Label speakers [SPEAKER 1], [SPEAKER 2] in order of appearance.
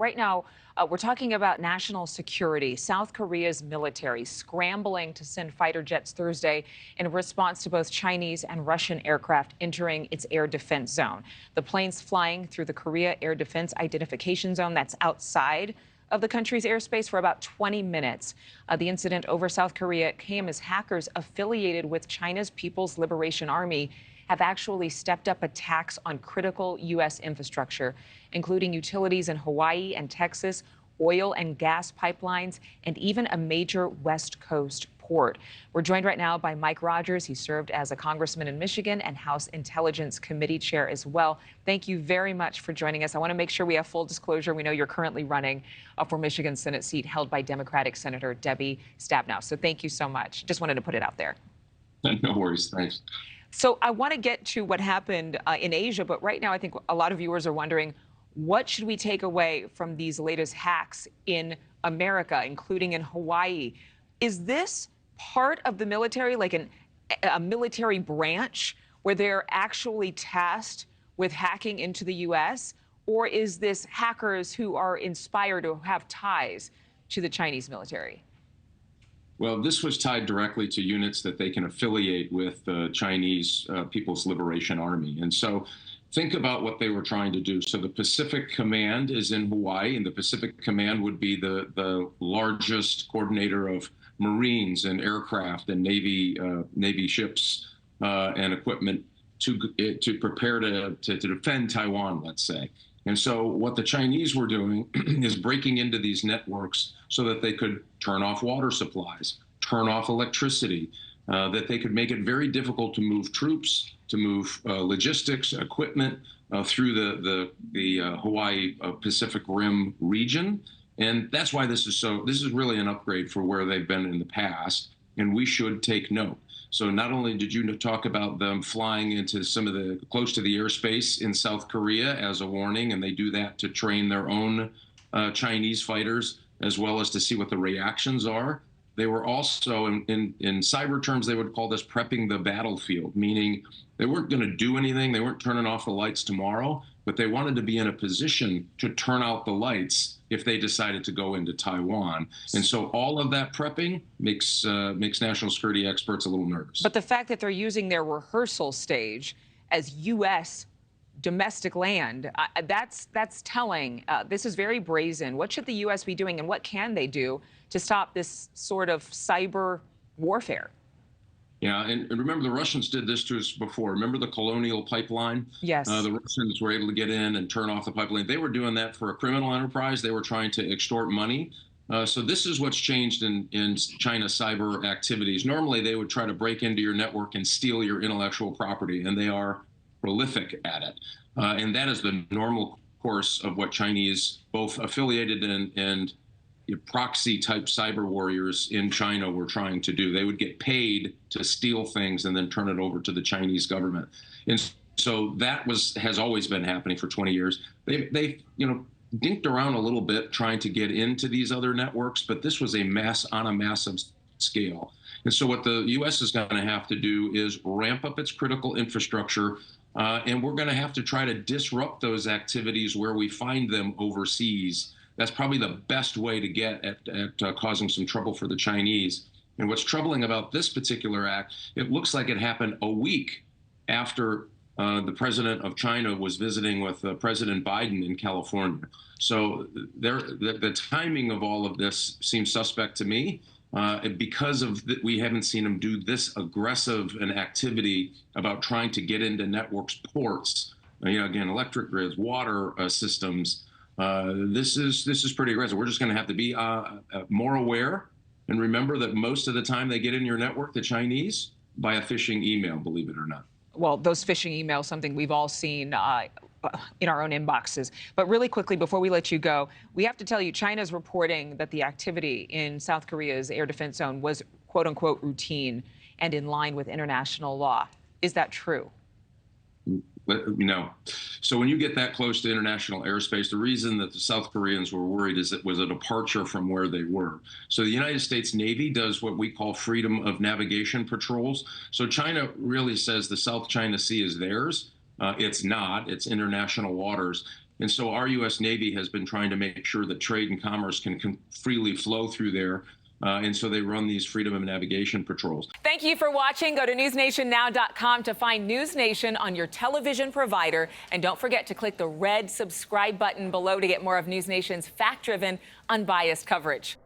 [SPEAKER 1] right now, we're talking about national security. South Korea's military scrambling to send fighter jets Thursday in response to both Chinese and Russian aircraft entering its air defense zone. The planes flying through the Korea Air Defense Identification Zone that's outside of the country's airspace for about 20 minutes. The incident over South Korea came as hackers affiliated with China's People's Liberation Army have actually stepped up attacks on critical U.S. infrastructure, including utilities in Hawaii and Texas, oil and gas pipelines, and even a major West Coast port. We're joined right now by Mike Rogers. He served as a congressman in Michigan and House Intelligence Committee chair as well. Thank you very much for joining us. I want to make sure we have full disclosure. We know you're currently running for Michigan Senate seat held by Democratic Senator Debbie Stabenow. So thank you so much. Just wanted to put it out there.
[SPEAKER 2] No worries. Thanks.
[SPEAKER 1] So I want to get to what happened in Asia, but right now I think a lot of viewers are wondering, what should we take away from these latest hacks in America, including in Hawaii? Is this part of the military, like a military branch where they're actually tasked with hacking into the U.S., or is this hackers who are inspired or have ties to the Chinese military?
[SPEAKER 2] Well, this was tied directly to units that they can affiliate with the Chinese People's Liberation Army. And so think about what they were trying to do. So the Pacific Command is in Hawaii, and the Pacific Command would be the largest coordinator of Marines and aircraft and Navy ships and equipment to prepare to defend Taiwan, let's say. And so what the Chinese were doing is breaking into these networks so that they could turn off water supplies, turn off electricity, that they could make it very difficult to move troops, to move logistics, equipment through the Hawaii Pacific Rim region. And that's why this is really an upgrade for where they've been in the past, and we should take note. So not only did you talk about them flying into close to the airspace in South Korea as a warning, and they do that to train their own Chinese fighters, as well as to see what the reactions are. They were also, in cyber terms, they would call this prepping the battlefield, meaning they weren't going to do anything. They weren't turning off the lights tomorrow, but they wanted to be in a position to turn out the lights if they decided to go into Taiwan. And so all of that prepping makes national security experts a little nervous.
[SPEAKER 1] But the fact that they're using their rehearsal stage as U.S. domestic land, that's telling. This is very brazen. What should the U.S. be doing, and what can they do to stop this sort of cyber warfare?
[SPEAKER 2] Yeah, and remember, the Russians did this to us before. Remember the Colonial Pipeline?
[SPEAKER 1] Yes.
[SPEAKER 2] The Russians were able to get in and turn off the pipeline. They were doing that for a criminal enterprise. They were trying to extort money. So this is what's changed in China's cyber activities. Normally, they would try to break into your network and steal your intellectual property, and they are prolific at it. And that is the normal course of what Chinese, both affiliated and proxy-type cyber warriors in China were trying to do. They would get paid to steal things and then turn it over to the Chinese government. And so that has always been happening for 20 years. They dinked around a little bit trying to get into these other networks, but this was on a massive scale. And so what the U.S. is going to have to do is ramp up its critical infrastructure, and we're going to have to try to disrupt those activities where we find them overseas. That's probably the best way to get at causing some trouble for the Chinese. And what's troubling about this particular act, it looks like it happened a week after the president of China was visiting with President Biden in California. So the timing of all of this seems suspect to me. Because we haven't seen them do this aggressive an activity about trying to get into networks, ports, again, electric grids, water systems. This is pretty aggressive. We're just going to have to be more aware and remember that most of the time they get in your network, the Chinese, by a phishing email, believe it or not.
[SPEAKER 1] Well, those phishing emails, something we've all seen in our own inboxes. But really quickly, before we let you go, we have to tell you, China's reporting that the activity in South Korea's air defense zone was, quote unquote, routine and in line with international law. Is that true?
[SPEAKER 2] No. So when you get that close to international airspace, the reason that the South Koreans were worried is it was a departure from where they were. So the United States Navy does what we call freedom of navigation patrols. So China really says the South China Sea is theirs. It's not. It's international waters. And so our U.S. Navy has been trying to make sure that trade and commerce can freely flow through there. And so they run these freedom of navigation patrols.
[SPEAKER 1] Thank you for watching. Go to newsnationnow.com to find NewsNation on your television provider. And don't forget to click the red subscribe button below to get more of NewsNation's fact-driven, unbiased coverage.